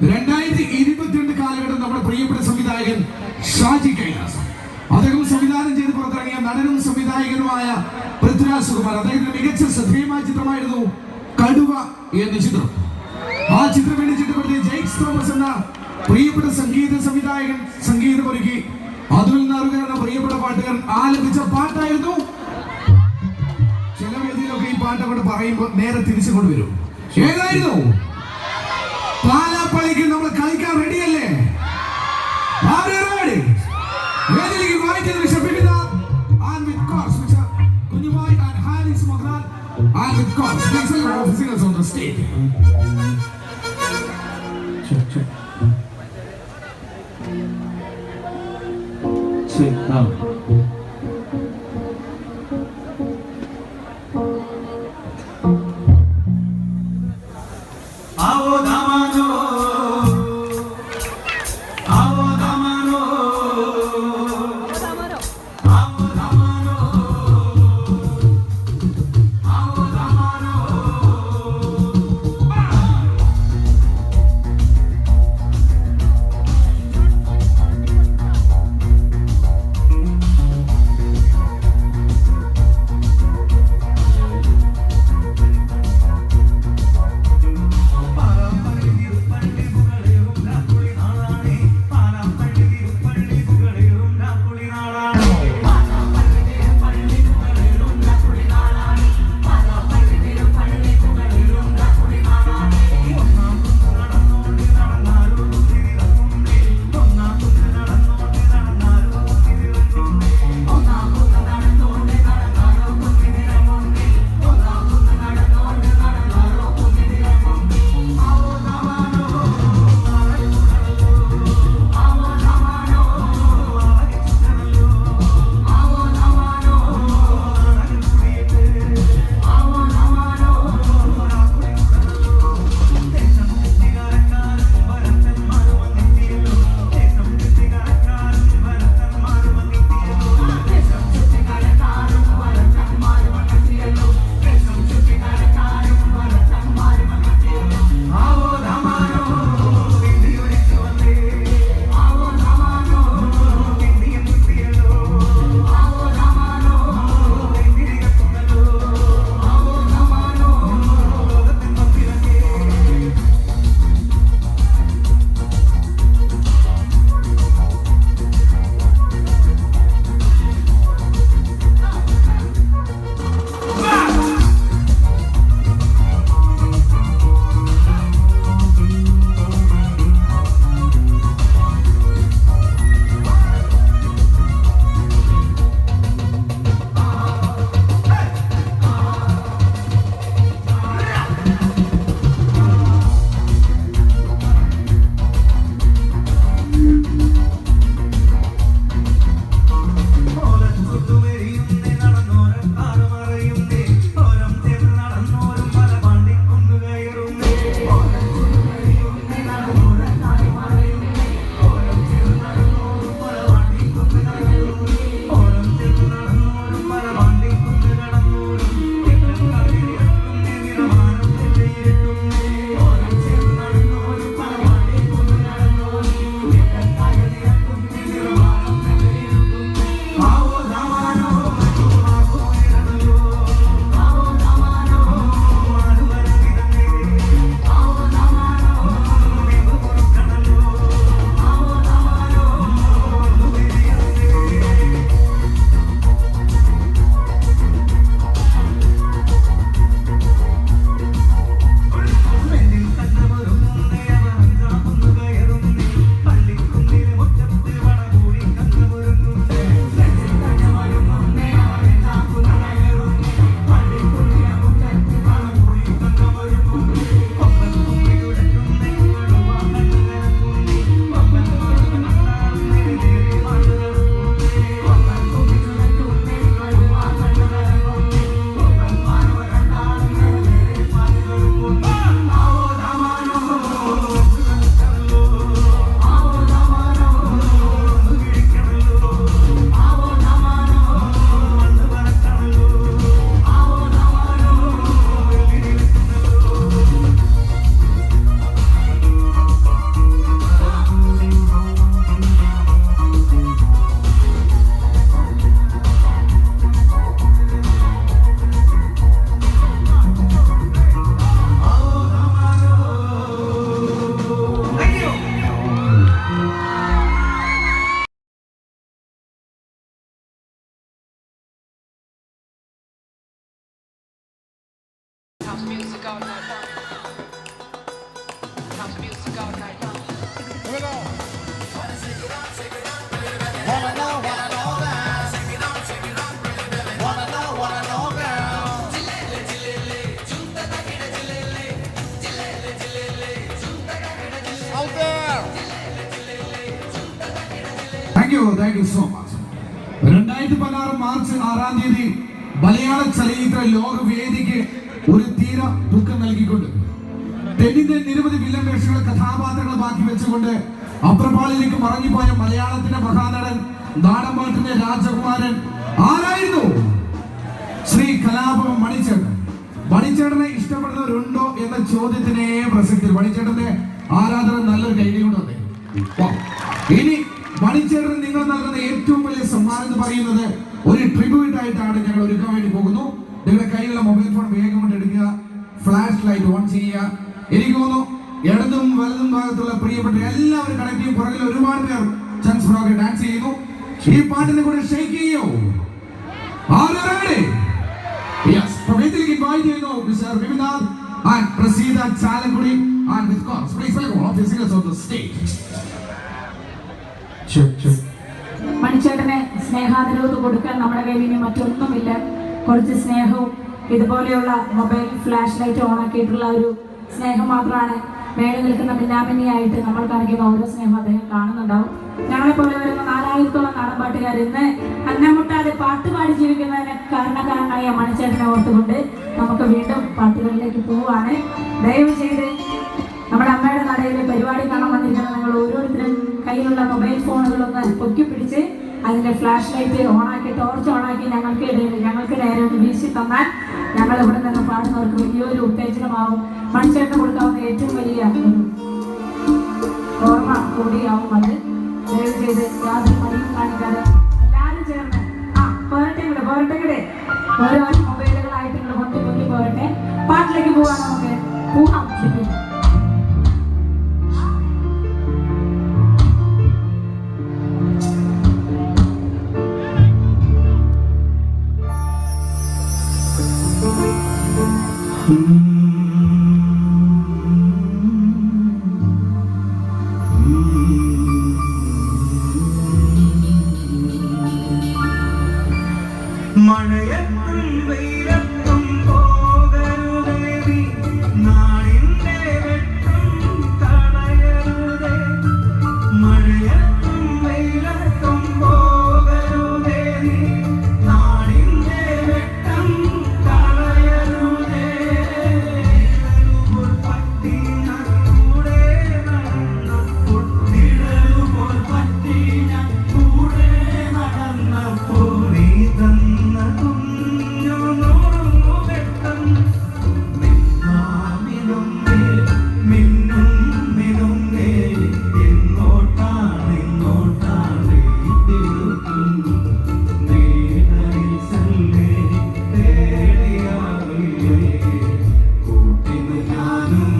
2022 കാലഘട്ടം നമ്മുടെ പ്രിയപ്പെട്ട സംവിധായകൻ ഷാജി കൈലാസ്, അദ്ദേഹം സംവിധാനം ചെയ്ത് പുറത്തിറങ്ങിയ നടനും സംവിധായകനുമായ പൃഥ്വിരാജ് സുകുമാർ, അദ്ദേഹത്തിന്റെ മികച്ച ശ്രദ്ധേയമായ ചിത്രമായിരുന്നു കടുവ എന്ന ചിത്രം. ആ ചിത്രം വേണ്ടി ചിട്ടപ്പെടുത്തിയ ജെയ്ക്സ് തോമസ് എന്ന പ്രിയപ്പെട്ട സംഗീത സംവിധായകൻ സംഗീതമൊരുക്കി അതുൽ നാറുകാർ എന്ന പ്രിയപ്പെട്ട പാട്ടുകാരൻ ആലപിച്ച പാട്ടായിരുന്നു. ചില വേദിയിലൊക്കെ ഈ പാട്ട് അങ്ങോട്ട് പറയുമ്പോൾ നേരെ തിരിച്ചു കൊണ്ടുവരും. ഏതായിരുന്നു? പാലാപ്പള്ളിക്ക് നമ്മൾ കളിക്കാൻ റെഡിയല്ലേ? വേദിയിലേക്ക് വായിക്കുന്നത് ക്ഷമിക്കുന്ന കുഞ്ഞുമായി ആൻഡ് ഹാരിസ് മൊഹ്റാൻ and with course please welcome the singers on the stage. Check now. all night long. House music all night long. Here we go. Wanna know now. Wanna know now. Out there. Thank you so much. 2016 March 6-ാം തീയതി മലയാള ചലച്ചിത്ര ലോകവേദിക്ക് ഒരു തീര ദുഃഖം നൽകിക്കൊണ്ട് തെന്നിന്റെ നിരവധി villain വേഷങ്ങളെ കഥാപാത്രങ്ങൾ ബാക്കി വെച്ചുകൊണ്ട് അപ്രപാളിലേക്ക് മറങ്ങിപ്പോയ മലയാളത്തിന്റെ മഹാനടൻ നാടൻപാട്ടിന്റെ രാജകുമാരൻ ആരായിരുന്നു? ശ്രീ കലാഭവൻ മണിച്ചേട്ടൻ. മണിച്ചേട്ടനെ ഇഷ്ടപ്പെടുന്നവരുണ്ടോ എന്ന ചോദ്യത്തിനെ പ്രസക്തി മണിച്ചേട്ടന്റെ ആരാധന നല്ലൊരു കൈകൊണ്ട് ഇനി മണിച്ചേട്ടൻ നിങ്ങൾ നൽകുന്ന ഏറ്റവും വലിയ സമ്മാനം എന്ന് പറയുന്നത് ഒരു ട്രിബ്യൂട്ട് ആയിട്ടാണ് ഞങ്ങൾ ഒരുക്കാൻ വേണ്ടി പോകുന്നു. നിങ്ങളുടെ കയ്യിലുള്ള മൊബൈൽ ഫോൺ വേഗം കൊണ്ട് എടുക്കുക, ഫ്ലാഷ് ലൈറ്റ് ഓൺ ചെയ്യുക. എനിക്ക് തോന്നുന്നു ഇടതും വലതും ഭാഗത്തുള്ള പ്രിയപ്പെട്ട എല്ലാവരും കണക്ട് ചെയ്യും. പുറകിൽ ഒരുപാട് പേർ ചാൻസ് ഫ്രോഗ് ഡാൻസ് ചെയ്യുന്നു. ഈ പാട്ടിനെ കൂടെ ഷെയ്ക്ക് ചെയ്യോ? Yes, വേദിയിലേക്ക് ഇൻവൈറ്റ് ചെയ്യുന്നു mister Vipinath and Praseetha Chalakudy and with course please welcome all the singers on the stage. മണിച്ചേട്ടനെ സ്നേഹാദരവ് കൊടുക്കാൻ നമ്മുടെ കയ്യിൽ ഇനി മറ്റൊന്നുമില്ല. കുറച്ച് സ്നേഹവും ഇതുപോലെയുള്ള മൊബൈൽ ഫ്ലാഷ് ലൈറ്റ് ഓണാക്കിയിട്ടുള്ള ഒരു സ്നേഹം മാത്രമാണ് മേലെ നിൽക്കുന്ന മിന്നാമിന്നിയായിട്ട് നമ്മൾ കാണിക്കുന്ന ഓരോ സ്നേഹം അദ്ദേഹം കാണുന്നുണ്ടാവും. ഞങ്ങളെപ്പോലെ വരുന്ന 4000-ഓളം നാടൻപാട്ടുകാർ ഇന്ന് അന്നമുട്ടാതെ പാട്ടുപാടി ജീവിക്കുന്നതിന് കാരണക്കാരനായ മണിച്ചേട്ടനെ ഓർത്തുകൊണ്ട് നമുക്ക് വീണ്ടും പാട്ടുകളിലേക്ക് പോവുകയാണ്. ദയവ് ചെയ്ത് നമ്മുടെ അമ്മയുടെ നടയിലെ പരിപാടി കാണാൻ വന്നിരിക്കുന്ന നിങ്ങൾ ഓരോരുത്തരും കയ്യിലുള്ള മൊബൈൽ ഫോണുകളൊന്ന് പൊക്കി പിടിച്ച് അതിന്റെ ഫ്ലാഷ് ലൈറ്റ് ഓണാക്കി ടോർച്ച് ഓണാക്കി ഞങ്ങൾക്ക് നേരെ ഒന്ന് വീശി തന്നാൽ ഞങ്ങൾ ഇവിടെ നിന്ന് പാടുന്നവർക്ക് വലിയൊരു ഉത്തേജനമാവും. മണിച്ചേട്ടന് കൊടുക്കാവുന്ന ഏറ്റവും വലിയ ഒരു ഓർമ്മ കൂടിയാവും അത്. ദയവ് ചെയ്ത് യാതൊരു മടിയും കാണിക്കാതെ എല്ലാവരും ചേർന്ന് പോരട്ടെ ഓരോ മൊബൈലുകളായിട്ട് നിങ്ങൾ പൊക്കി പോരട്ടെ. പാട്ടിലേക്ക് പോകാൻ നമുക്ക് പോകാം. മഴയത്തും വെയിലത്തും പോകരുതേ, നാടിന്റെ വെട്ടം കളയരുതേ. മഴയത്തും വെയിലത്തും പോകരുതേ, നാടിന്റെ വെട്ടം കളയരുതേ. നിഴലുപോൽ പറ്റി ഞാൻ കൂടെ നടന്നപ്പോൾ, നിഴലുപോൽ പറ്റി ഞാൻ കൂടെ നടന്നപ്പോൾ നീ തന്ന കുഞ്ഞു വെട്ടം മിന്നാമിനുങ്ങേ മിന്നും മിനുങ്ങേ. എങ്ങോട്ടാണ് തിരുത്തും നീടയിൽ ചെല്ലേ തേടിയാവില്ലേ. കൂട്ടിന് ഞാനും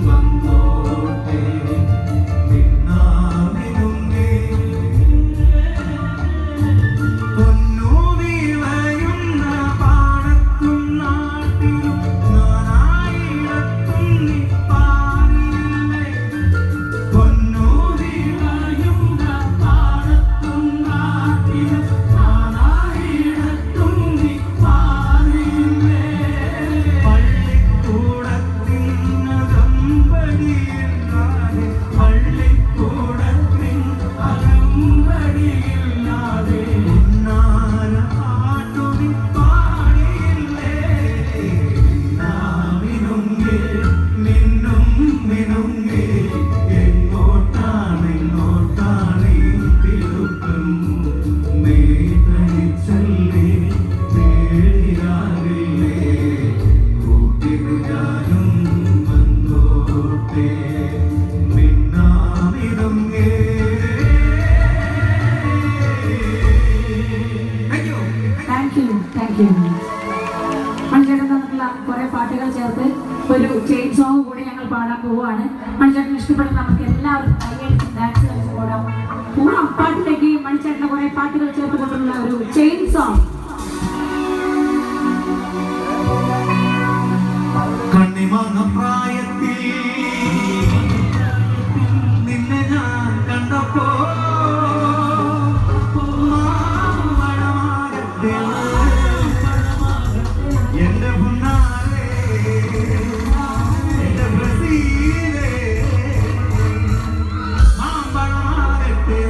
വന്നോട്ടെ മിന്നാമിനുങ്ങേ. പൊന്നു വിളയുന്ന പാടത്തും നാട്ടിലും നാനായിടത്തും നീ പാറിയില്ലേ. പൊന്നു വിളയുന്ന പാടത്തും നാട്ടിലും നാനായിടത്തും നീ പാറിയില്ലേ. പള്ളിക്കൂടത്തിനകമ്പടിയില്ലാതെ പള്ളിക്കൂടത്തിനകമ്പടിയില്ലാതെ ഉന്നാര പാട്ടുനി പാടിയില്ലേ. മിന്നാമിനുങ്ങേ മിന്നും മിനുങ്ങേ. എങ്ങോട്ടാണ് ഈ തിരുക്കം നീ തനിച്ചല്ലേ പേടിയാകില്ലേ. കൂട്ടിനു ഞാനും വന്നോട്ടെ മിന്നാമിനുങ്ങേ. Thank you. മണിച്ചേട്ടൻ തന്നിട്ടുള്ള കുറെ പാട്ടുകൾ ചേർത്ത് ഒരു ചെയിൻ സോങ് കൂടി ഞങ്ങൾ പാടാൻ പോവുകയാണ്. മണിച്ചേട്ടന് ഇഷ്ടപ്പെടുന്ന നമുക്ക് എല്ലാവർക്കും കൈയടിച്ച് ഡാൻസ് കളിച്ച് പോടാം. പൂർണ്ണ പാട്ടിലേക്ക് മണിച്ചേട്ടന് കുറെ പാട്ടുകൾ ചേർത്തുകൊണ്ടുള്ള ഒരു ചെയിൻ സോങ്. കണ്ണിമാ എന്റെ പൊന്നാരേ എന്റെ ബ്രസീലേ മാമ്പഴമാകട്ടെ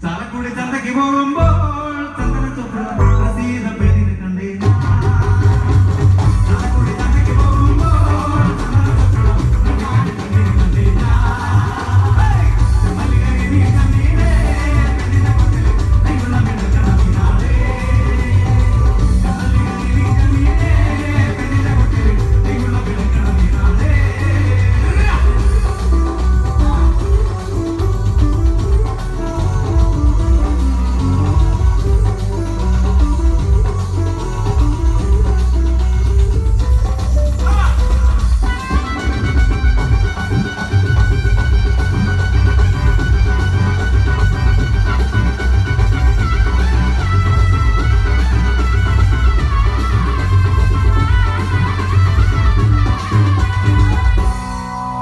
ചാലക്കുടി ചന്തയ്ക്ക് പോകുമ്പോൾ ചന്ദന ചുവപ്പുള്ള പ്രസീത പെണ്ണിനെ കണ്ടേ ചാലക്കുടി ചന്തയ്ക്ക് പോകുമ്പോൾ ചന്ദന ചുവപ്പുള്ള പെണ്ണിനെ കണ്ടേ മല്ലികയെ നീ കണ്ടീരേ പെണ്ണിനെ കൊണ്ടിലെ കൈയുള്ള പെണ്ണ് കടന്നിനാളേ മല്ലികയെ നീ കണ്ടീരേ പെണ്ണിനെ കൊണ്ടിലെ കൈയുള്ള പെണ്ണ് കടന്നിനാളേ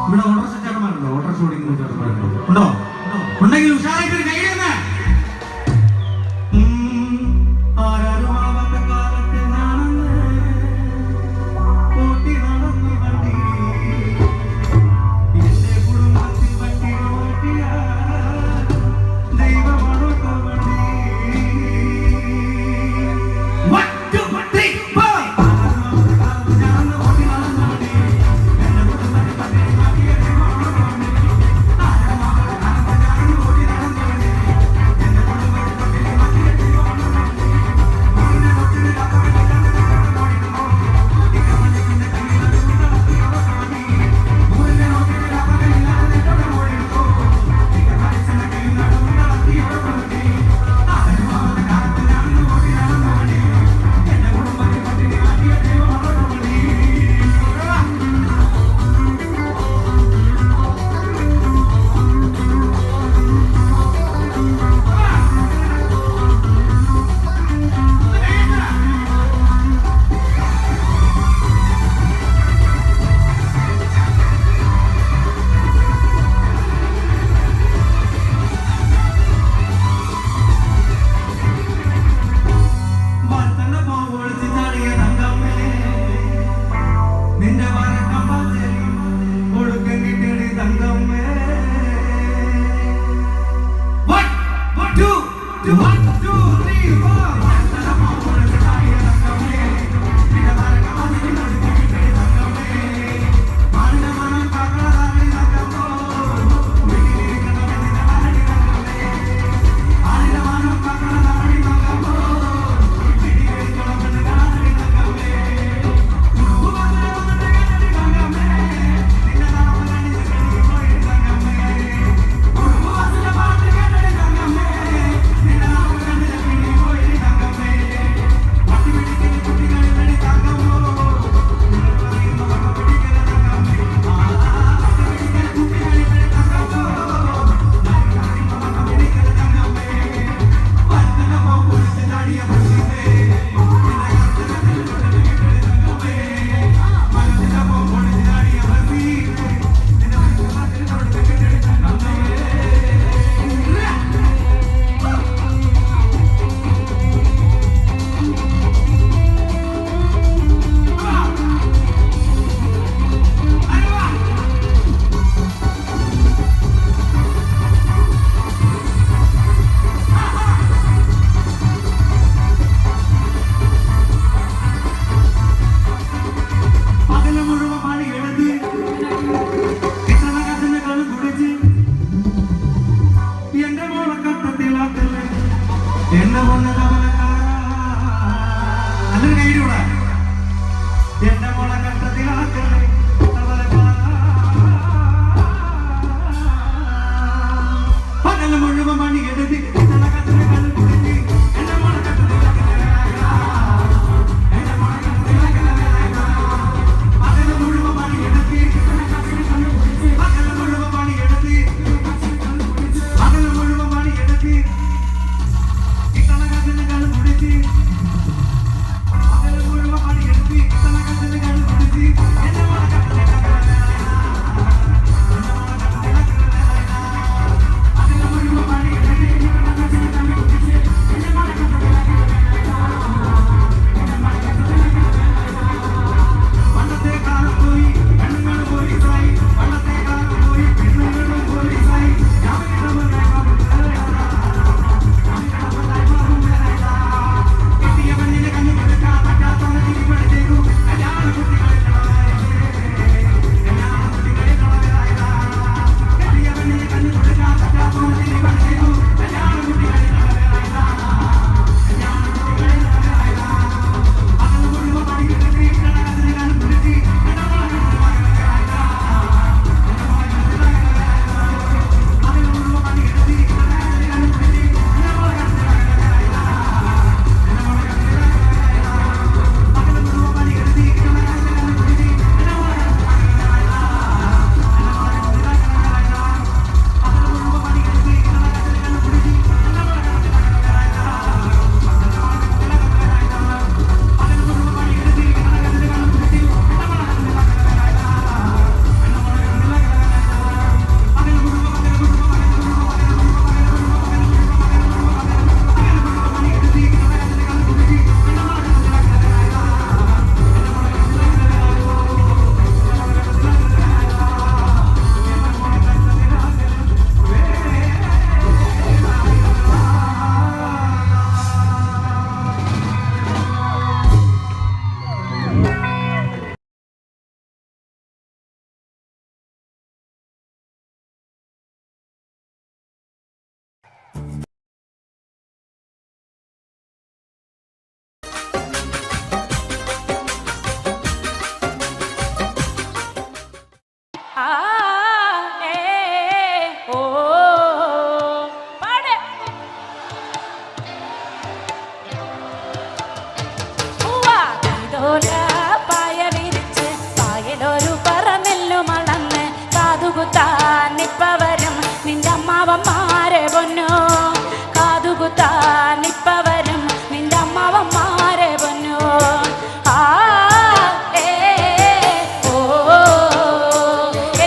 ഇവിടെ ഓട്ടോറിക്ഷ ചേട്ടന്മാരുണ്ടോ? ഓട്ടോറിക്ഷ ഓടിക്കുന്ന ചേട്ടന്മാരുണ്ടോ? ഉണ്ടോ? ഉണ്ടെങ്കിൽ ഉഷാറായിട്ട് ഒരു കൈ തന്നെ. ആരാരും ആവാത്ത കാലത്ത് നടന്ന് ഓട്ടി നടന്നു വണ്ടി എന്റെ കുടുംബത്തിൽ വണ്ടി ഓട്ടിയ ദൈവമാണോ വണ്ടി എന്റെ പൊണ്ണ് തവലക്കാരാ നല്ലൊരു കൈയിലൂടെ എന്റെ മോളെ കഷ്ടത്തിലാക്കണേ തവലക്കാരാ പകല് മുഴുവൻ പണി എടുത്ത്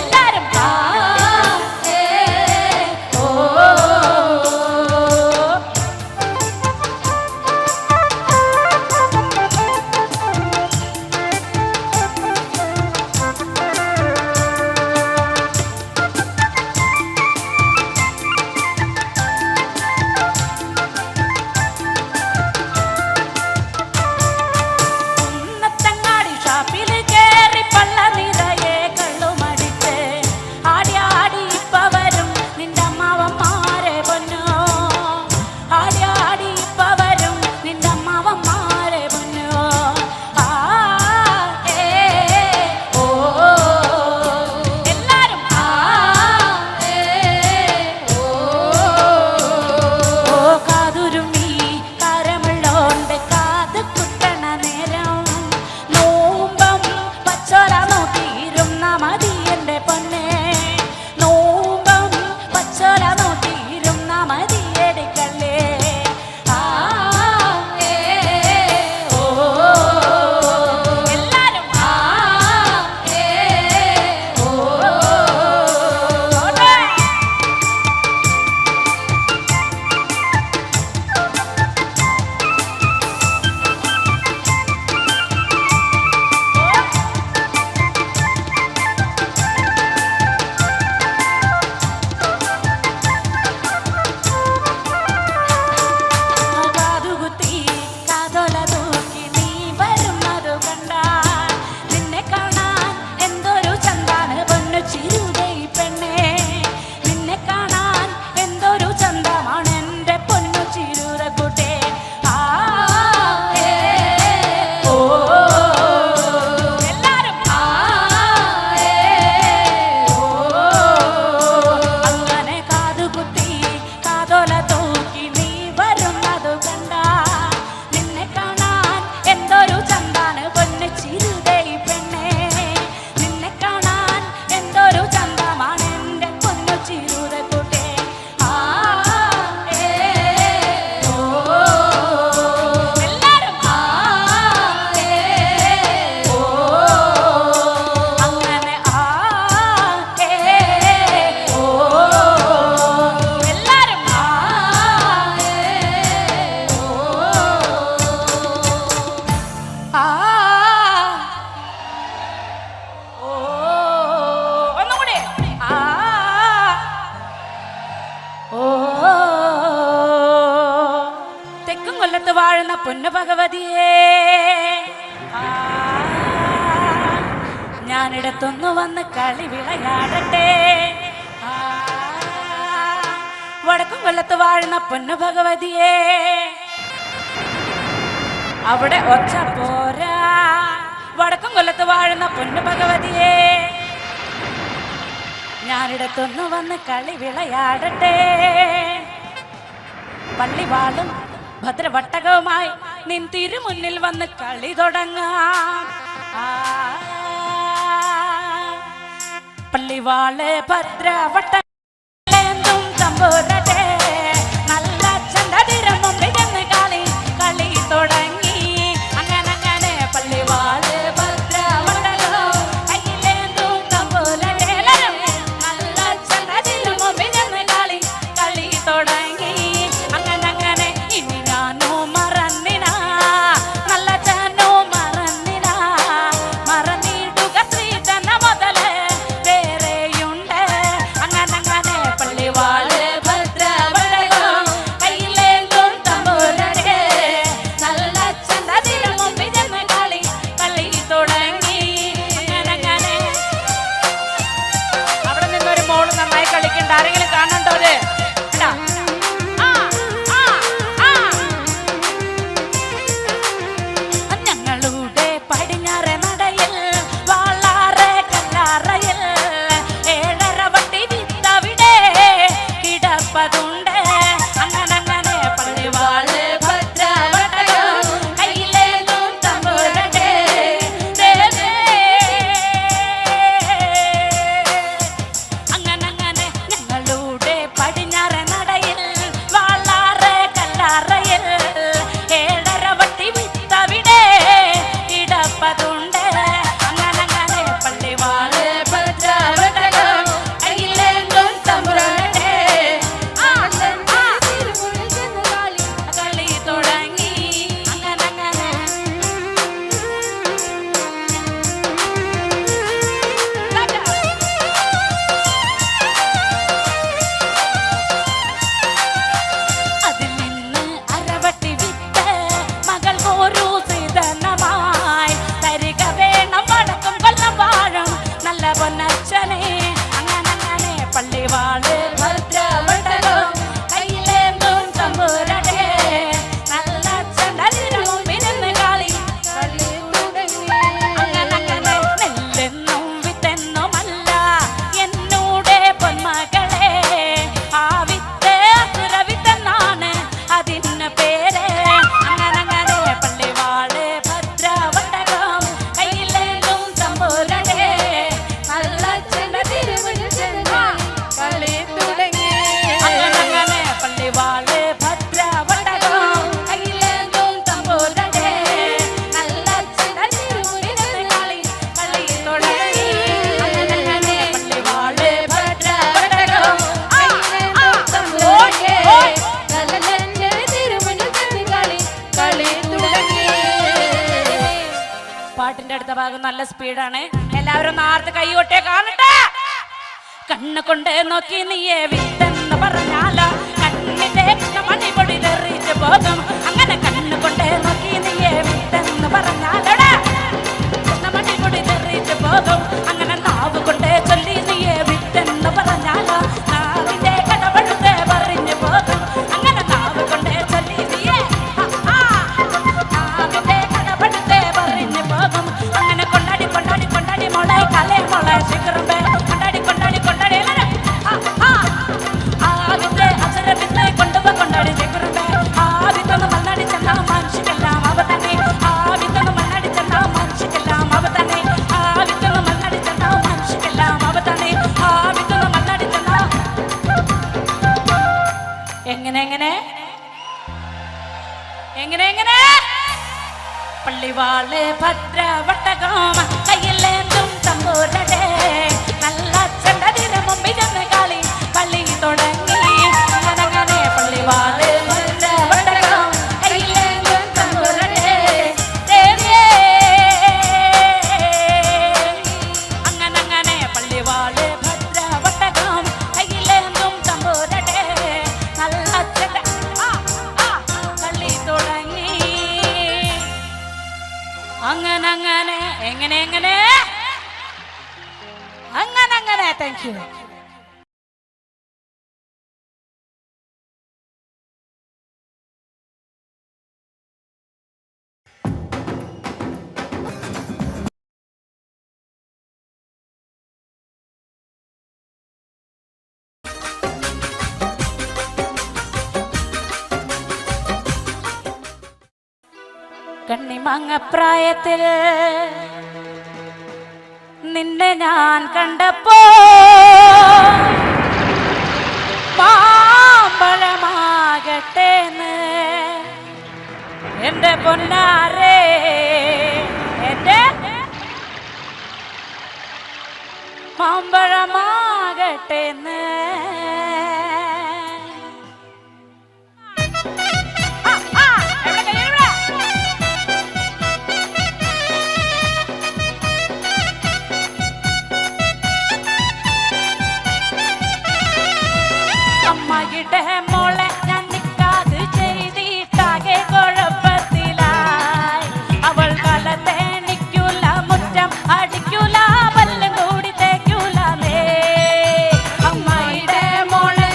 എല്ലാ കൊല്ലത്ത് വാഴുന്ന പൊന്നു ഭഗവതിയേ, ഞാനിടത്തൊന്നു വന്ന് കളി വിളയാടട്ടെ. വടക്കും കൊല്ലത്ത് വാഴുന്ന പൊന്നു ഭഗവതിയേ, അവിടെ ഒച്ച പോരാ. വടക്കും കൊല്ലത്ത് വാഴുന്ന പൊന്നു ഭഗവതിയേ, ഞാനിടത്തൊന്നു വന്ന് കളി വിളയാടട്ടെ. പള്ളിവാളും ഭദ്രവട്ടകവുമായി നിൻ തിരുമുന്നിൽ വന്ന് കളി തുടങ്ങാം. പള്ളിവാള് ഭദ്രവട്ടം തമ്പുരട്ടെ, നല്ല ചന്തതിരമും വിജന്ന് കളി കളി തുടങ്ങി. അങ്ങനെ പള്ളിവാള് ഭദ്രവട്ടകം കയ്യിലേന്തും തമ്പുരട്ടെ, നല്ല ചന്തതിരമും വിജന്ന് കളി കളി തുടങ്ങി. അങ്ങനെ ഇനി ഞാനോ മറന്നിന, നല്ല ചാനോ മറന്നിന, മറന്നിടുക ശ്രീധന മുതല് വേറെയുണ്ട്. അങ്ങനെ പള്ളിവാള് ഭദ്രവടകം കയ്യിലേന്തും തമ്പുരട്ടെ, നല്ല ചന്തതിരമും വിജന്ന് കളി കളി തുടങ്ങി. അങ്ങനെ അവിടെ നിന്നൊരു മോള് നന്നായി കളിക്കണ്ട, ആരെങ്കിലും കാണണ്ടോ? അത് ഞങ്ങളുടെ പടിഞ്ഞാറെ നടയിൽ വാളാറെ കല്ലാറയിൽ 7.5 വട്ടി വിത്തവിടെ കിടപ്പതുണ്ട്. അങ്ങനെ പള്ളിവാള് ഭദ്രവടകം കയ്യിലേന്തും തമ്പുരട്ടെ, അങ്ങനെ ഞങ്ങളുടെ പടിഞ്ഞാറെ നടയിൽ വാളാറെ കല്ലാറയിൽ 7.5 വട്ടി വിത്തവിടെ കിടപ്പതുണ്ട്. അങ്ങനെ പള്ളിവാള് ഭദ്രവടകം കയ്യിലേന്തും തമ്പുരട്ടെ, കളി തുടങ്ങി. അങ്ങനെ അതിൽ നിന്ന് അരവട്ടി വിത്ത് മകൾക്കൊരു ശ്രീധനമായി തരിക വേണം വടക്കും കൊല്ലം വാഴും നല്ല പൊന്നച്ഛനെ. അങ്ങനെ പള്ളിവാള് ഭദ്രവടകം കയ്യിലേന്തും തമ്പുരട്ടെ, നല്ല ചണ്ടതിരമും വിരുന്ന് കളി കളി തുടങ്ങി. അങ്ങനെ നെല്ലെന്നും വിത്തെന്നുമല്ല എന്നൂടെ പൊന്മകളെ, ആ വിത്ത് അസുരവിത്തെന്നാണ് അതിന് പേര്. അങ്ങനെ പള്ളിവാള് ഭദ്രവടകം കയ്യിലേന്തും തമ്പുരട്ടെ, നല്ല കളി തുടങ്ങി. അങ്ങനെ പള്ളിവാള് ഭദ്രവടകം കയ്യിലേന്തും തമ്പുരട്ടെ, നല്ല കളി കളി തുടങ്ങി. അങ്ങനെ പള്ളിവാള് ഭദ്രവടകം പാട്ടിന്റെ അടുത്ത ഭാഗം നല്ല സ്പീഡാണ്. എല്ലാവരും നാർത്ത് കൈകൊട്ടേ കാണട്ടെ. കണ്ണ് കൊണ്ട് നോക്കി നീയെ വിത്തെന്ന് പറഞ്ഞാലോ കണ്ണിന്റെ കൃഷ്ണമണി പൊടി തെറിച്ച് പോകും. അങ്ങനെ കണ്ണ് കൊണ്ട് നോക്കി നീയെ വിത്തെന്ന് പറഞ്ഞാലോടാ കൃഷ്ണമണി പൊടി തെറിച്ച് പോകും. അങ്ങനെ നാവ് കൊണ്ട് ചൊല്ലി നീയെ വിത്തെന്ന് പറഞ്ഞാലോ നാവിന്റെ കടപടുത്ത് പറഞ്ഞു പോകും. അങ്ങനെ നാവ് കൊണ്ട് ചൊല്ലി നീയെ നാവിന്റെ കടപടുത്ത് പറഞ്ഞു പോകും. അങ്ങനെ കൊണ്ടാടി കൊണ്ടാടി കൊണ്ടാടി മോളെ കലേ മോളെ ശിഖരമ്പേ കൊണ്ടാടി കൊണ്ടാടി കൊണ്ടാടി ആവിത്തെ അസുരവിത്തെ കൊണ്ടുപോ കൊണ്ടാടി ശിഖരമ്പേ. ആവിത്തൊന്ന് മണ്ണാടി ചെന്നാ മനുഷ്യക്കെല്ലാം അവ തന്നെ, ആവിത്തൊന്ന് മണ്ണാടി ചെന്നാ മനുഷ്യക്കെല്ലാം അവ തന്നെ, ആവിത്തൊന്ന് മണ്ണാടി ചെന്നാ മനുഷ്യക്കെല്ലാം അവ തന്നെ, ആവിത്തൊന്ന് മണ്ണാടി ചെന്നാ. എങ്ങനെ പള്ളിവാള് ഭദ്രവട്ടകം കയ്യിലേന്തും തമ്പുരട്ടെ, നല്ല ചണ്ടതിരമും വിജന്ന് കളി കളി തുടങ്ങി. അങ്ങനെ പള്ളിവാള് ഭദ്രവട്ടകം കയ്യിലേന്തും തമ്പുരട്ടെ, അങ്ങനെ പള്ളിവാള് ഭദ്രവട്ടകം കയ്യിലേന്തും തമ്പുരട്ടെ, നല്ല കളി തുടങ്ങി. അങ്ങനെ അങ്ങനെ അങ്ങനെ അങ്ങനെ താങ്ക് യു. കണ്ണിമങ്ങപ്രായത്തിൽ നിന്നെ ഞാൻ കണ്ടപ്പോ മാമ്പഴമാകട്ടേന്ന് എന്റെ പൊന്നാരേ, എന്റെ മാമ്പഴമാകട്ടേന്ന്. അമ്മയുടെ മോളെ ഞാൻ നിക്കാത് ചെയ്തിട്ടാകെ കുഴപ്പത്തിലായി. അവൾ കലത്തേണിക്കൂല, മുറ്റം അടിക്കൂല, പല്ലും കൂടി തേക്കൂലേ. അമ്മയുടെ മോളെ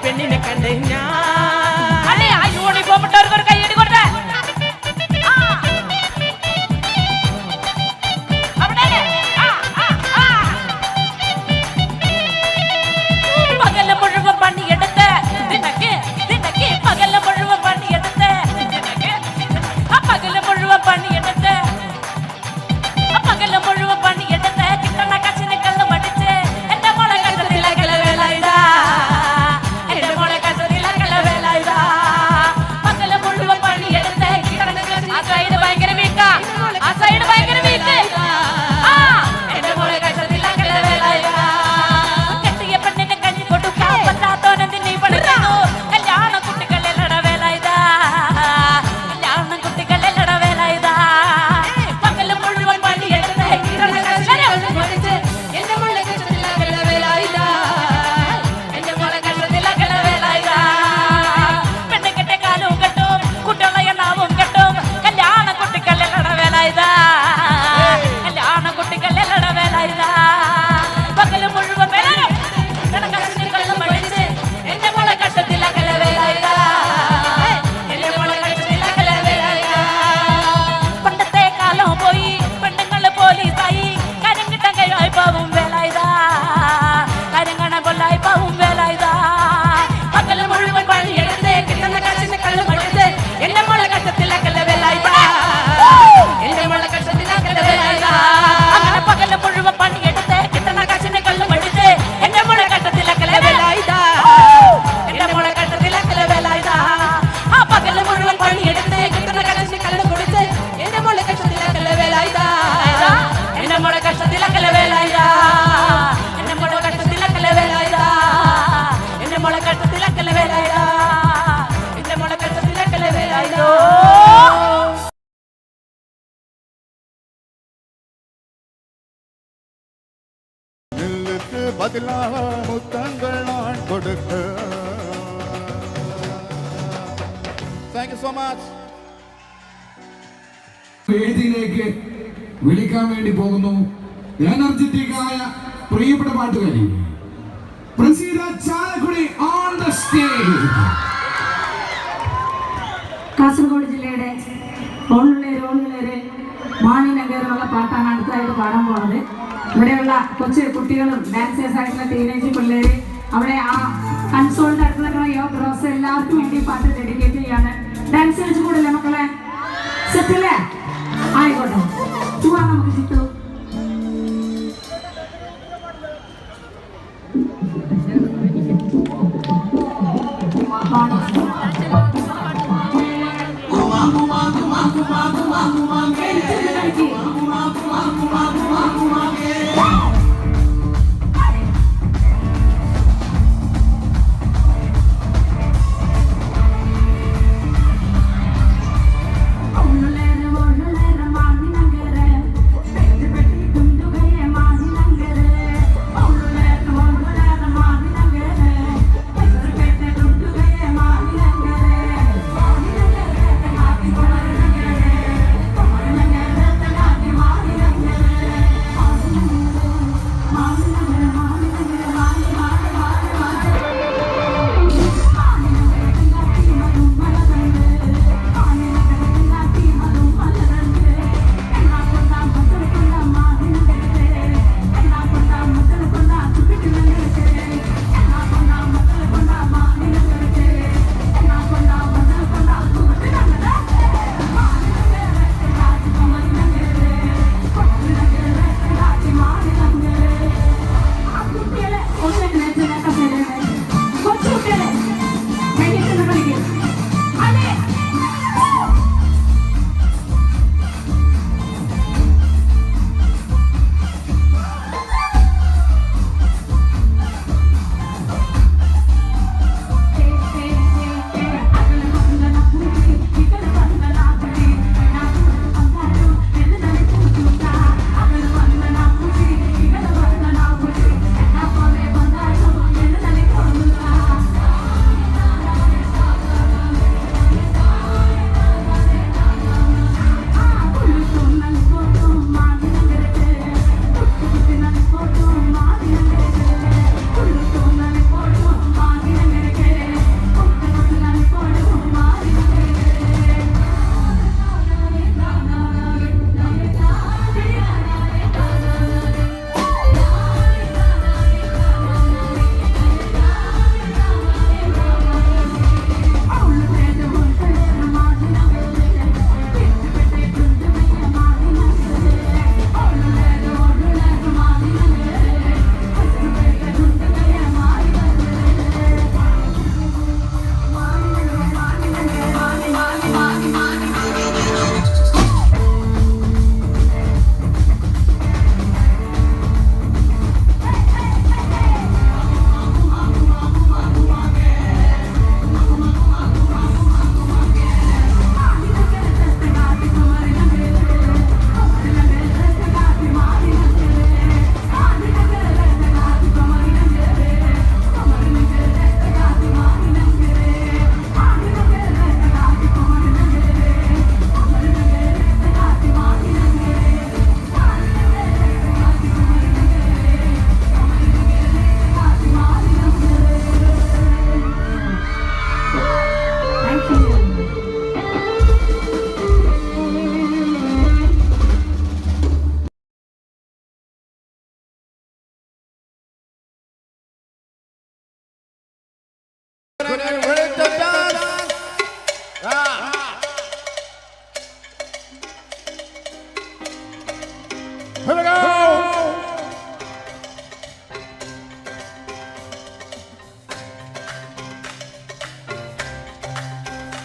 പെണ്ണിനെ കണ്ട് ഞാൻ അല്ലേ ആ യൂണിഫോം ഇട്ടവർക്ക് ഒരു കൈയടി കൊടുത്തേ. പകല് മുഴുവൻ പണിയെടുത്ത് നിനക്ക് നിനക്ക് പകല് മുഴുവൻ പണിയെടുത്ത് നിനക്ക് പകല് മുഴുവൻ പണിയെടുത്ത് പകല് മുഴുവൻ പണിയെടുത്ത് കിട്ടണ കച്ചിന് കള്ളു മടിച്ച് എന്റെ മോളെ കണ്ടതിലകല വേലായിതാ എന്റെ മോളെ കണ്ടതിലകല വേലായിതാ പകല് മുഴുവൻ പണിയെടുത്ത് കിട്ടണ ആ സൈഡ് ഭയങ്കര വീക്കാ ആ സൈഡ് ഭയങ്കര വീക്ക് എന്റെ മോളെ കണ്ടതിലകല വേലായിതാ കെട്ടിയ പെണ്ണിനെ കഞ്ഞി കൊടുക്കാൻ പറ്റാത്തോനെന്തിനീ പഠിക്കുന്നു കല്യാണ കുട്ടികളെല്ലട വേലായിതാ കല്യാണ കുട്ടികളെല്ലട വേലായിതാ പകല് മുഴുവൻ പണിയെടുത്ത് കിട്ടണ കച്ചിന് മടിച്ച് എന്റെ മോളെ കണ്ടതിലകല വേലായിതാ എന്റെ മോളെ കണ്ടതിലകല വേലായിതാ പെണ്ണ് കെട്ടിയ കാലവും കെട്ടും കുട്ടികളെ എണ്ണാവും കെട്ടും കല്യാണ കുട്ടികളെല്ലട വേലായിതാ കല്യാണ കുട്ടികളെല്ലട വേലായിതാ പകല് മുഴുവൻ വേലായും കടക്കച്ചിന് കള്ളും മടിച്ച് എന്റെ മോളെ കണ്ടതിലകല വേലായിതാ എന്റെ മോളെ കണ്ടതിലകല വേലായിതാ പണ്ടത്തെ കാലം പോയി പെണ്ണുങ്ങള് പോലീസായി കാര്യം കിട്ടാൻ കഴിവായി പാവും വേലായിതാ കാര്യം കാണാൻ കൊല്ലായി പാവും വേലായിതാ പകല് മുഴുവൻ പണിയെടുത്ത് കിട്ടുന്ന കാശിന് കള്ളും മടിച്ച് എന്റെ മോളെ കണ്ടതിലകല വേലായിതാ എന്റെ മോളെ കണ്ടതിലകല വേലായിതാ അങ്ങനെ പകല് മുഴുവൻ പണിയെടുത്ത് കിട്ടുന്ന കാശിന് കള്ളും മടിച്ച് എന്റെ മോളെ കണ്ടതിലകല വേലായിതാ എന്റെ മോളെ കണ്ടതിലകല വേലായിതാ ആ പകല് മുഴുവൻ പണിയെടുത്ത് കിട്ടുന്ന കാശിന് കള്ളും കുടിച്ച് എന്റെ മോളെ കണ്ടതിലകല വേലായിതാ എന്റെ മോളെ കണ്ടതിലകല വേലായിതാ എന്റെ മോളെ കണ്ടതിലകല വേലായിതാ എന്റെ മോളെ കണ്ടതിലകല വേലായിതാ എന്റെ മോളെ കണ്ടതിലകല വേലായിതാ நெல்லுக்கு பதிலாக முத்தங்கள் நான் கொடுக்க. Thank you so much. വേദിയിലേക്ക് വിളിക്കാൻ വേണ്ടി പോകുന്നു എനർജറ്റിക്കായ പ്രിയപ്പെട്ട പാട്ടുകാരി Praseetha Chalakudy on the stage. Kasaragod ജില്ലയുടെ ഓളുള്ളേര് മാണിനഗർ എന്നുള്ള പാട്ടാണ് അടുത്തതായിട്ട് പാടാൻ പോകുന്നത്. ഇവിടെയുള്ള കൊച്ചു കുട്ടികളും ഡാൻസേഴ്സ് ആയിട്ടുള്ള ടീനേജ് പിള്ളേര് അവിടെ ആ കൺസോളിന്റെ അടുത്ത് നിൽക്കുന്ന യോഗ റോസ് എല്ലാവർക്കും വേണ്ടി പാട്ട് ഡെഡിക്കേറ്റ് ചെയ്യാണ്. ഡാൻസ് കളിച്ചു കൂടല്ലേ മക്കളെ? സെറ്റല്ലേ? ആയിക്കോട്ടെ, പോവാം നമുക്ക് Chithu.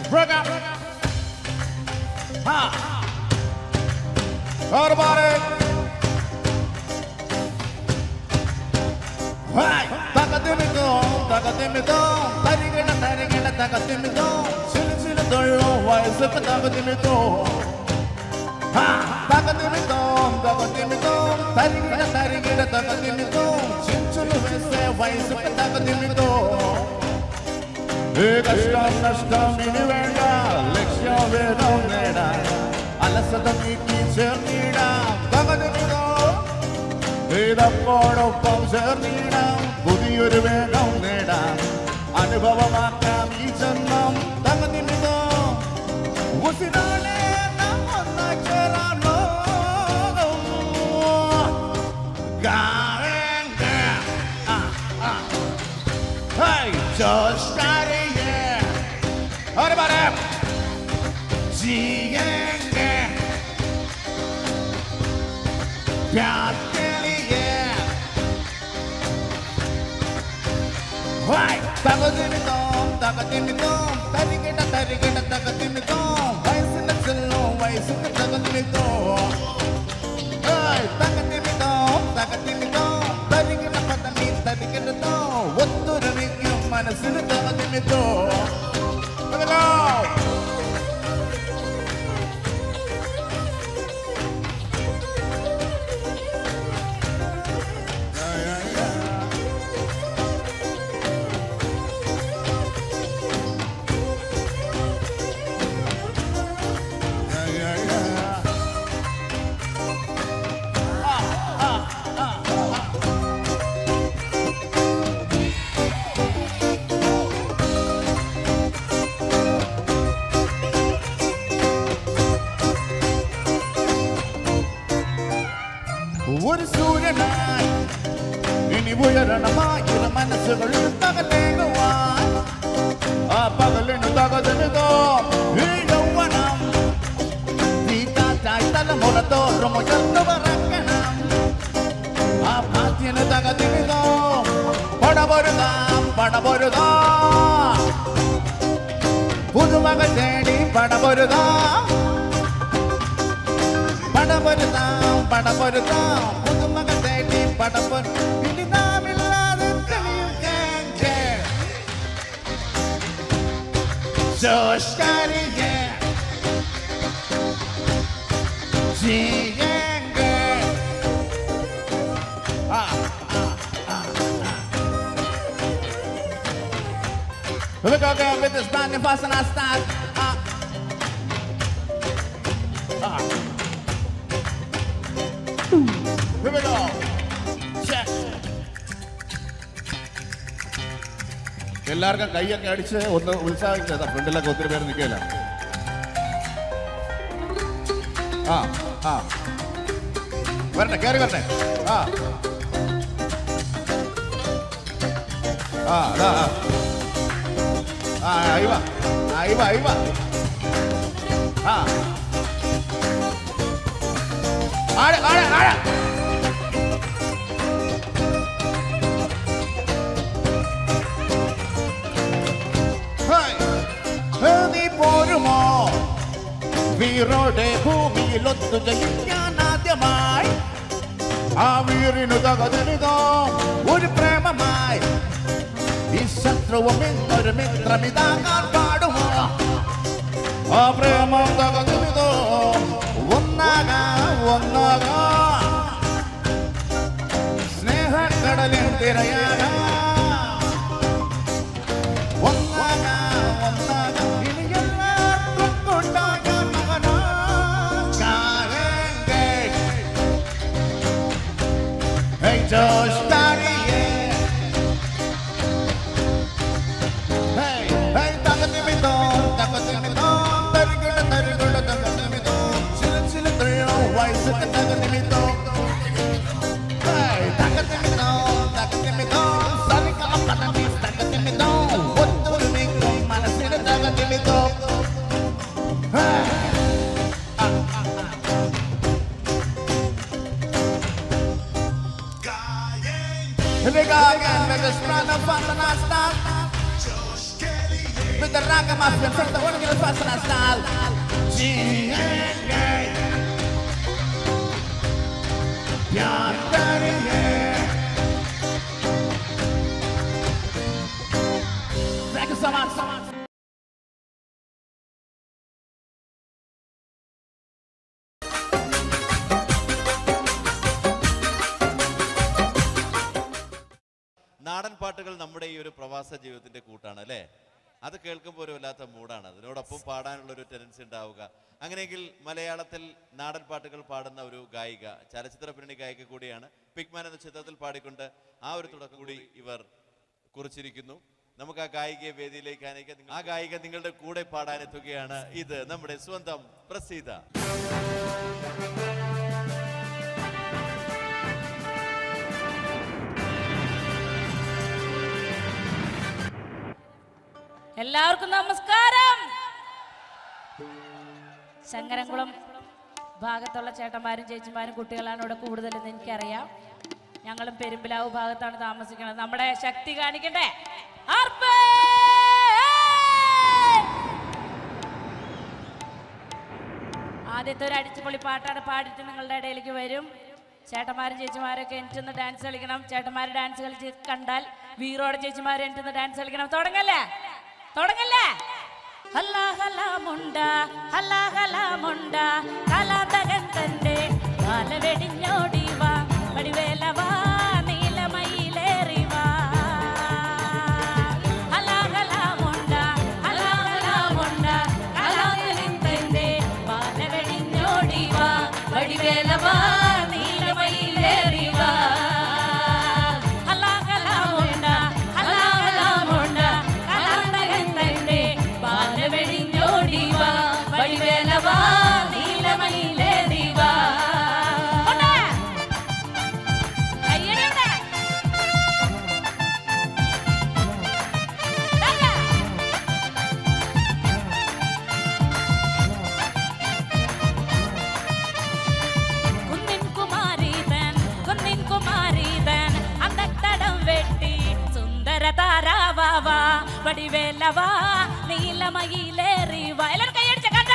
Break up. Ha. Everybody. Hey, tagadimito, tarigana, tagadimito, sila dolo, why is it tagadimito? Ha, tagadimito, tarigana, tagadimito, chinchulu vese, why is it tagadimito? Kashtam nashtam inivenda, lekshyam vedam neda, alasadam iki chernida, tagadimito. ഇതപ്പോടൊപ്പം ചേർന്നിടാം പുതിയൊരു വേഗം നേടാം അനുഭവമാക്കാം ഈ ജന്മം തകർന്നിട്ടോ ഉസിരാളെ നാം ഒന്നായി ചേരാൻ ലോകം Hey, just starting here. What about him? Jienge. Pyar Tagadimitom, tarigita, tagadimitom, vayasina chalo, vayasina tagadimitom. Hey, tagadimitom, tarigita patani, tarigitatom, vatturanikyam manasina tagadimitom. Let it go. ഒരു സൂര്യനായി ഇനി ഉയരണമായി ചില മനസ്സുകളിൽ തകലേകുവാൻ ആ പകലിന് തകതിമിതോ ഈ യൗവനം ഈ കാറ്റായി തലമുറ തോറും ഉയർന്നു പറക്കണം ആ ഭാഗ്യന് തകതിമിതോ പടപൊരുതാം പുതുമകൾ തേടി പടപൊരുതാം പുതുമകൾ തേടി ഇനി നാമില്ലാതെ തെളിയും ജോഷ്കാരിയെ ജിയങ്കെ Here we go again with this band and fast and I start. Here we go. Check. എല്ലാവർക്കും കൈയൊക്കെ അടിച്ച് ഒന്ന് ഉത്സാഹിച്ചതാ ഫ്രണ്ടിലൊക്കെ ഒത്തിരി പേര് നിൽക്കില്ല വരട്ടെ കയറി വരട്ടെ അയവ ആടെ നീ പോരുമോ വീറോടെ ഭൂമിയിൽ ഒത്തുകയിക്കാൻ ആദ്യമായി ആ വീറിനു തകതിരുതോ ഒരു പ്രേമമായി ഈ ശത്രുവും ഇന്നൊരു മിത്രമിതാകാൻ പാടുമോ ആ പ്രേമം തകതിരുതോ ഒന്നാകാ സ്നേഹക്കടലിൽ തിരയാകാ Just starting, yeah. Hey, tagadimitom, tarigada, tagadimitom. Sila tayo, why is it tagadimitom? Hey, tagadimitom, sali ka ang panamis, tagadimitom. What do you make of manasina tagadimitom? Hey. Here we go again with this brand of fun and I start. with the ragamuffin from the original fashion style. प्यार करेंगे. Thank you so much. നാടൻ പാട്ടുകൾ നമ്മുടെ ഈ ഒരു പ്രവാസ ജീവിതത്തിന്റെ കൂട്ടാണ് അല്ലേ? അത് കേൾക്കുമ്പോൾ ഒരു വല്ലാത്ത മൂടാണ്. അതിനോടൊപ്പം പാടാനുള്ള ഒരു ടെൻഡൻസി ഉണ്ടാവുക. അങ്ങനെയെങ്കിൽ മലയാളത്തിൽ നാടൻ പാട്ടുകൾ പാടുന്ന ഒരു ഗായിക, ചലച്ചിത്ര പിന്നണി ഗായിക കൂടിയാണ്. പിഗ്മാൻ എന്ന ചിത്രത്തിൽ പാടിക്കൊണ്ട് ആ ഒരു തുടക്കം കൂടി ഇവർ കുറിച്ചിരിക്കുന്നു. നമുക്ക് ആ ഗായികയെ വേദിയിലേക്ക് അനയിക്കാം. ആ ഗായിക നിങ്ങളുടെ കൂടെ പാടാനെത്തുകയാണ്. ഇത് നമ്മുടെ സ്വന്തം പ്രസീത. എല്ലാവർക്കും നമസ്കാരം. ശങ്കരംകുളം ഭാഗത്തുള്ള ചേട്ടന്മാരും ചേച്ചിമാരും കുട്ടികളാണ് ഇവിടെ കൂടുതലെന്ന് എനിക്കറിയാം. ഞങ്ങളും പെരുമ്പിലാവ് ഭാഗത്താണ് താമസിക്കുന്നത്. നമ്മുടെ ശക്തി കാണിക്കണ്ടേ? ആദ്യത്തെ ഒരു അടിച്ചുപൊളി പാട്ടാണ് പാടിയിട്ട് നിങ്ങളുടെ ഇടയിലേക്ക് വരും. ചേട്ടന്മാരും ചേച്ചിമാരൊക്കെ എനിച്ചൊന്ന് ഡാൻസ് കളിക്കണം. ചേട്ടന്മാർ ഡാൻസ് കളിച്ച് കണ്ടാൽ വീറോടെ ചേച്ചിമാർ എനിച്ചൊന്ന് ഡാൻസ് കളിക്കണം. തുടങ്ങല്ലേ? ഹല്ലാ ഹല്ലാ മുണ്ട ഹല്ലാ ഹല്ലാ മുണ്ട കലാതകൻ തന്റെ കാല വെടിഞ്ഞോടി വാ വടിവേല വാ നീലമയിലേറി വാ. ഹല്ലാ ഹല്ലാ മുണ്ട ഹല്ലാ ഹല്ലാ മുണ്ട കലാതകൻ തന്റെ കാല വെടിഞ്ഞോടി വാ വടിവേല വാ നീലമയിലേറി വാ. വടിവേലവാ നീലമയിലേറി വാ. എല്ലാവരും കൈയടിച്ച കണ്ട.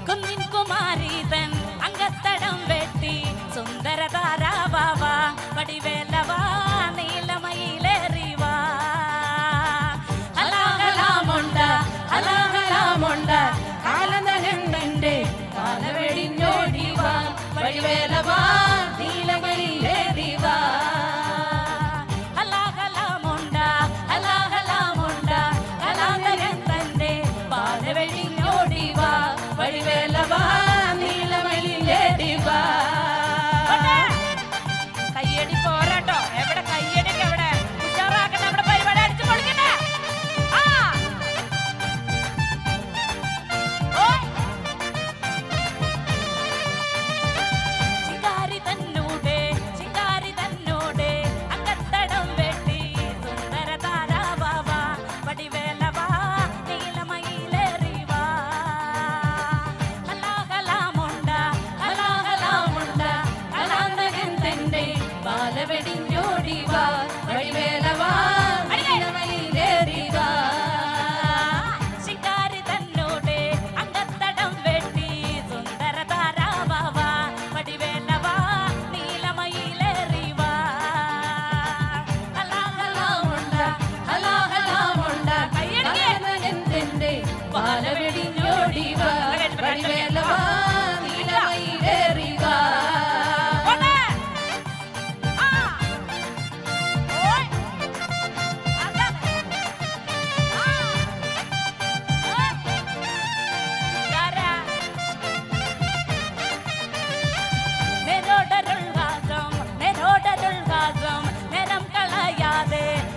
കുന്നിൻ കുമാരീതൻ അങ്കത്തടം വെട്ടി സുന്ദര താരാവാ വടിവേലവാ നീലമയിലേറി വാ. ഹലാഹലാമുണ്ട ഹലാഹലാമുണ്ട കാലനഹന്തന്റെ കാലവെടിഞ്ഞോടി വാ വടിവേലവാ നീലമയിലേറി വാ. കയ്യടി പോരാട്ടോ. എവിടെ കയ്യടിക്ക്? എവിടെ ഉഷാറാക്കട്ടെ. നമ്മുടെ പരിപാടി അടിച്ചു പൊളിക്കട്ടെ. ചിങ്കാരി തന്നൂടെ അങ്കത്തടം വെട്ടി സുന്ദര താരാവാ വടിവേലവാ നീലമയിലേറി വാ. ഹലാഹലാമുണ്ട ഹലാഹലാമുണ്ട കലാന്തകൻ തന്റെ ബാലവെടിഞ്ഞോടി വാ വടിവേലവാ നീലമയിലേറി വാ. ശിങ്കാരി തന്നൂടെ അങ്കത്തടം വെട്ടി സുന്ദര താരാവാ വടിവേലവാ നീലമയിലേറി വാ. ഹലാഹലാമുണ്ട ഹലാഹലാമുണ്ട കലാന്തകൻ തന്റെ ബാലവെടിഞ്ഞോടി വാ വടിവേലവാ നീലമയിലേറി വാ.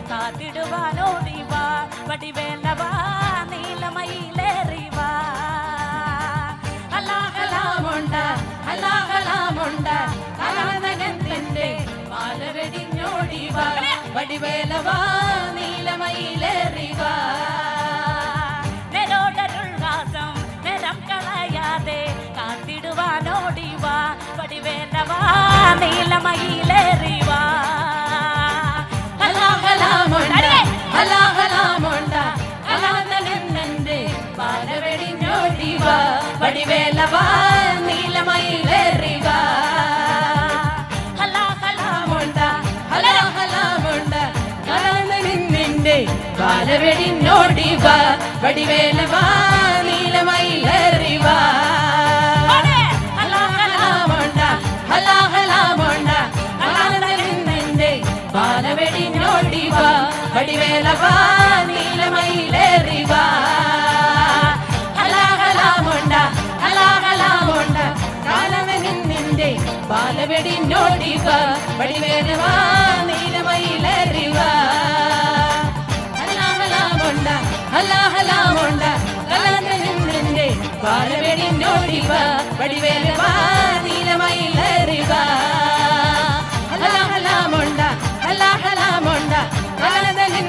കാത്തിടുവാനോടി വാ വടിവേലവാ നീലമയിലേറി വാ. ഹലാഹലാമുണ്ട ഹലാഹലാമുണ്ട കലാതകൻ തന്റെ ബാലവെടിഞ്ഞോടി വാ വടിവേലവാ നീലമയിലേറി വാ. നെരോടരുൾവാസം നിറം കളയാതെ കാത്തിടുവാനോടി വാ വടിവേലവാ നീലമയിലേറി വാ. ഹലാഹലാമുണ്ട നിന്റെ ബാലവെടിനോടിവ വടിവേലവ നീലമയിലേറിവ നിന്റെ ബാലവെടിനോടിവ വടിവേലവ നീലമയിലേറിവ നിന്റെ ബാലവെടിനോടിവ വടിവേലവ നീലമയിലേറിവ നിന്റെ ബാലവെടിനോടിവ വടിവേലവ നീലമയിലേറിവ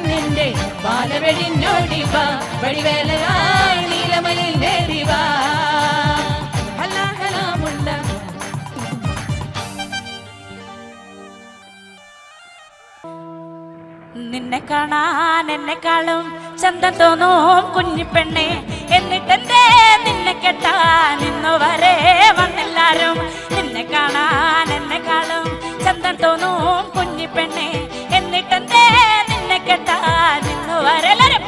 നിന്റെ ബാലവെടിനോടിവ വടിവേലവ നീലമയിലേറിവ നിന്നെ കാണാൻ എന്നെക്കാളും ചന്തം തോന്നും കുഞ്ഞിപ്പെണ്ണെ എന്നിട്ടെന്തേ നിന്നെ കെട്ടാൻ ഇന്നു വരെ വന്നെല്ലാരും നിന്നെ കാണാൻ എന്നെക്കാളും ചന്തം തോന്നും കുഞ്ഞിപ്പെണ്ണെ എന്നിട്ടെന്തേ നിന്നെ കെട്ടാൻ ഇന്നു വരെ എല്ലാരും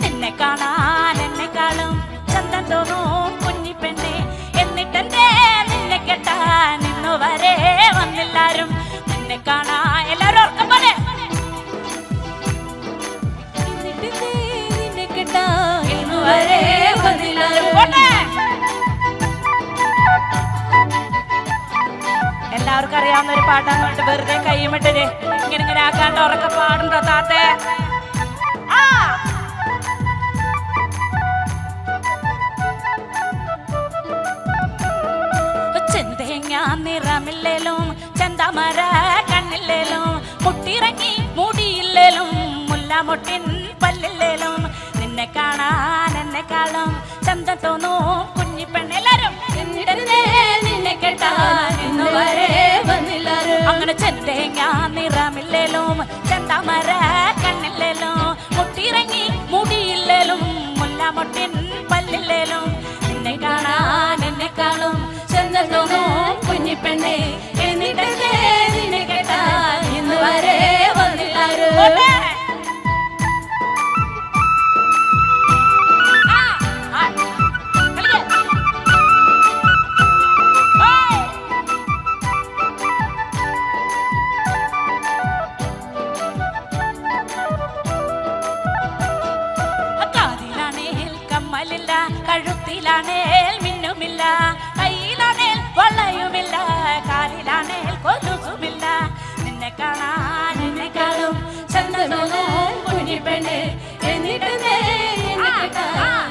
നിന്നെ കാണാൻ എന്നെക്കാളും ചന്തം തോന്നും കുഞ്ഞിപ്പെണ്ണെ എന്നിട്ടെന്തേ നിന്നെ കെട്ടാൻ ഇന്നു വരെ വന്നെല്ലാരും നിന്നെ കാണാൻ എല്ലാരും ഓർക്കം പോലെ എല്ലാവർക്കും അറിയാവുന്ന ഒരു പാട്ടാന്ന് പറഞ്ഞിട്ട് വെറുതെ കൈമിട്ടേ ഇങ്ങനെ ആക്കാണ്ട് ഉറക്കെ പാടുണ്ടോ താത്തേ ചെന്തേങ്ങ നിറമില്ലേലും ചെന്തമര കണ്ണില്ലേലും മുട്ടിറങ്ങി മുടിയില്ലേലും മുല്ലാമൊട്ടിൻ പല്ലില്ലേലും നിന്നെ കാണാൻ എന്നെക്കാളും ചന്തം തോന്നും കുഞ്ഞിപ്പെണ്ണ് എല്ലാരും നിന്നെ കേട്ടാൻ ഇന്നു വരെ വന്നില്ലാരും അങ്ങനെ ചെന്തേങ്ങ നിറമില്ലേലും ചെന്തമര കണ്ണില്ലേലും മുട്ടിറങ്ങി മുടിയില്ലേലും മുല്ലാമൊട്ടിൻ പല്ലില്ലേലും നിന്നെ കാണാൻ എന്നെക്കാളും ചന്തം തോന്നും കുഞ്ഞിപ്പെണ്ണെ എന്നിട്ടേ നിന്നെ കേട്ടാൻ ഇന്നു വരെ വന്നില്ലാരും കഴുത്തിലാണേൽ മിന്നുമില്ല കയ്യിലാണേൽ വളയുമില്ല കാലിലാണേൽ കൊലുസുമില്ല നിന്നെ കാണാൻ എന്നെക്കാളും ചന്തമോനും കുഞ്ഞിപ്പെണ്ണ് എന്നിട്ടേ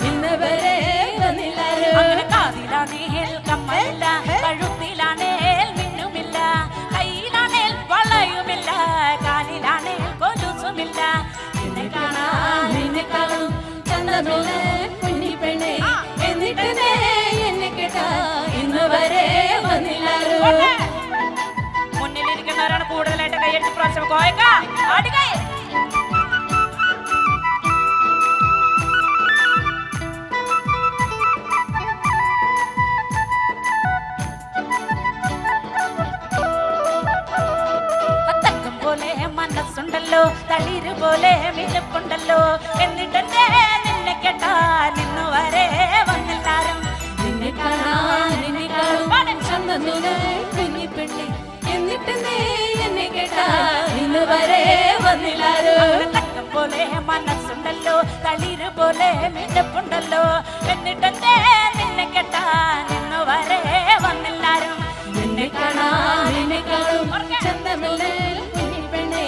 ഇന്ന് വരെ വന്നില്ലാരും അങ്ങനെ കാതിലാണേൽ കമ്മലില്ല കഴുത്തിലാണേൽ മിന്നുമില്ല കയ്യിലാണേൽ വളയുമില്ല കാലിലാണേൽ കൊലുസുമില്ല നിന്നെ കാണാൻ എന്നെക്കാളും ചന്തമോനും മുന്നിലിരിക്കുന്നവരാണ് കൂടുതലായിട്ട് കൈയടിച്ച് പ്രാവശ്യം കോയക്ക തക്കം പോലെ മനസ്സുണ്ടല്ലോ തളിര് പോലെ മിനുപ്പുണ്ടല്ലോ എന്നിട്ടെന്തേ നിന്നെ കേട്ടാൻ ഇന്നു വരെ വന്നെല്ലാരും നിന്നെ കാണാൻ കുഞ്ഞിപ്പെണ്ണെ എന്നിട്ട് നീ എന്നെ കേട്ടാൻ ഇന്ന് വരെ വന്നില്ലാരും തക്കം പോലെ മനസ്സുണ്ടല്ലോ തളിര് പോലെ മിനുപ്പുണ്ടല്ലോ എന്നിട്ടെന്തേ നിന്നെ കേട്ടാൻ ഇന്നു വരെ വന്നെല്ലാരും നിന്നെ കാണാൻ എന്നെക്കാളും ചന്തമില്ല കുഞ്ഞിപ്പെണ്ണെ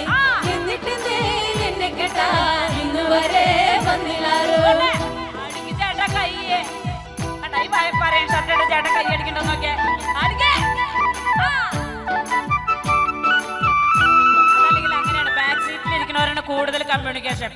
എന്നിട്ട് നീ എന്നെ കേട്ടാൻ ഇന്ന് വരെ വന്നില്ലാരും ചേട്ടാ കയ്യേ പറയാൻ ഷർട്ട് ചേട്ടൻ കൈ അടിക്കണ്ടോ നോക്കിയേ അതല്ലെങ്കിൽ അങ്ങനെയാണ് ബാക്ക് സീറ്റിൽ ഇരിക്കുന്നവരാണ് കൂടുതൽ കമ്മ്യൂണിക്കേഷൻ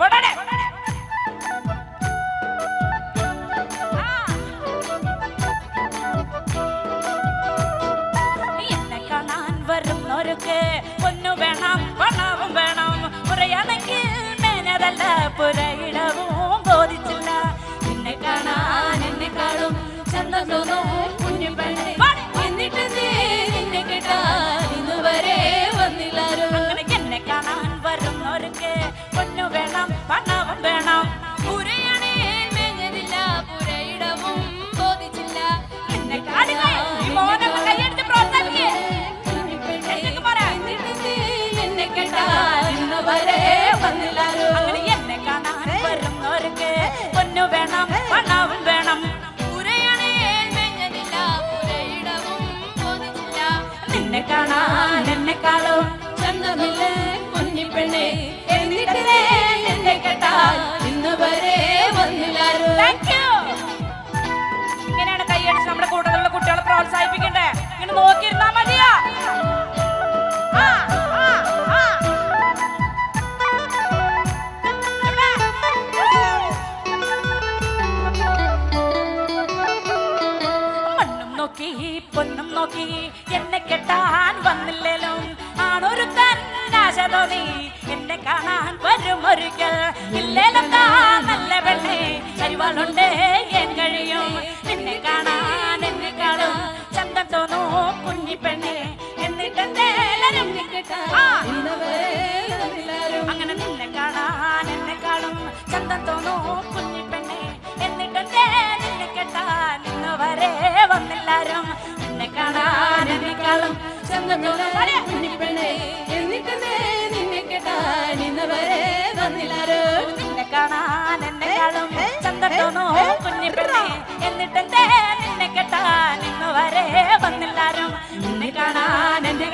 എന്നെ കാണാൻ വരുന്നവർക്ക് പൊന്നു വേണം പണവും വേണം പുറയാണെങ്കിൽ മേനതല്ല പുരയിടവും ബോധിച്ചില്ല നിന്നെ കാണാൻ എന്നെക്കാളും ചന്തം തോന്നും കുഞ്ഞിപ്പെണ്ണെ എന്നിട്ട് നിന്നെ കേട്ടാൻ ഇന്ന് വരെ വന്നില്ലാരും അങ്ങനെ എന്നെ കാണാൻ വരുന്നവർക്ക് പൊന്നു വേണം പണവും വേണം പുരയണേ മേഞ്ഞതില്ല പുരയിടവും ബോധിച്ചില്ല എന്നെ കാണുക ഈ മോനൊക്കെ കൈയെടുത്ത് പ്രോത്സാഹിപ്പിക്കേ എന്നെ കേട്ടാൽ ഇന്നുവരെ വന്നില്ലാരോ അങ്ങനെ എന്നെ കാണാൻ വരുന്നവർക്ക് പൊന്നു വേണം പണവും വേണം പുരയണേ മേഞ്ഞതില്ല പുരയിടവും ബോധിച്ചില്ല നിന്നെ കാണാൻ എന്നെക്കാളും ചന്തമില്ലേ കുഞ്ഞിപ്പെണ്ണെ എന്നിട്ടേ എന്നെ കേട്ടാൽ ഇന്നുവരെ വന്നില്ലാരോ ഇങ്ങനെയാണ് കൈയടിച്ച് നമ്മുടെ കൂട്ടത്തിലുള്ള കുട്ടികളെ പ്രോത്സാഹിപ്പിക്കണ്ടേ ഇങ്ങനെ നോക്കിയിരുന്നാ മതിയാ മണ്ണും നോക്കി പൊന്നും നോക്കി എന്നെ കെട്ടാൻ വന്നില്ലേലും ആണൊരു തന്നാശ തോന്നി എന്നെ കാണാൻ വരും ഒരിക്കൽ ഇല്ലേലും നല്ല പെണ്ണെ അരിവാളുണ്ട് എൻ കഴിയും നിന്നെ കാണാൻ എന്നെക്കാളും ചന്തം തോന്നൂ കുഞ്ഞിപ്പെണ്ണെ എന്നിട്ടെന്തേലും അങ്ങനെ നിന്നെ കാണാൻ എന്നെക്കാളും ചന്തം തോന്നൂ കുഞ്ഞിപ്പെണ്ണെ എന്നിട്ടെന്തേ നിന്നെ കെട്ടാൻ ഇന്ന് വരെ വന്നില്ലാരും നിന്നെ കാണാൻ എന്നെക്കാളും ചന്തം തോന്നൂ കുഞ്ഞിപ്പെണ്ണെ എന്നിട്ടെന്തേ നിന്നെ കെട്ടാൻ ഇന്ന് വരെ വന്നില്ലാരും നിന്നെ കാണാൻ എന്നെക്കാളും ചന്തം തോന്നൂ കുഞ്ഞിപ്പെണ്ണെ എന്നിട്ടെന്തേ നിന്നെ കെട്ടാൻ ഇന്ന് വരെ വന്നില്ലാരും നിന്നെ കാണാൻ എന്റെ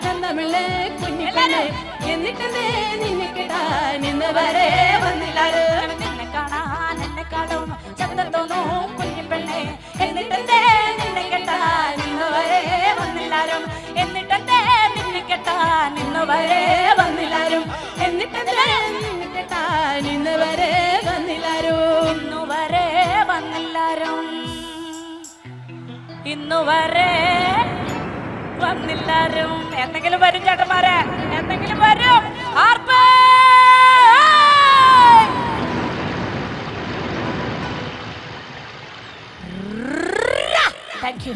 ചന്തമില്ലേ കുഞ്ഞിപ്പെണ്ണെ എന്നിട്ടെന്തേ നിന്നെ കെട്ടാൻ ഇന്ന് വരെ വന്നില്ലാരും നിന്നെ കാണാൻ എന്നെക്കാളും ചന്തം തോന്നൂ കുഞ്ഞിപ്പെണ്ണെ എന്നിട്ടെന്തേ നിന്നെ കെട്ടാൻ ഇന്ന് വരെ വന്നില്ലാരും എന്നിട്ടെന്തേ നിന്നെ കെട്ടാൻ ഇന്ന് വരെ വന്നില്ലാരും എന്നിട്ടെന്തേ നിന്നെ കെട്ടാൻ ഇന്ന് വരെ വന്നില്ലാരും ഇന്നു വരെ വന്നില്ലാരും ഇന്നു വരെ വന്നില്ലാരും എന്തെങ്കിലും വരും ചേട്ടന്മാരെ എന്തെങ്കിലും വരും താങ്ക് യു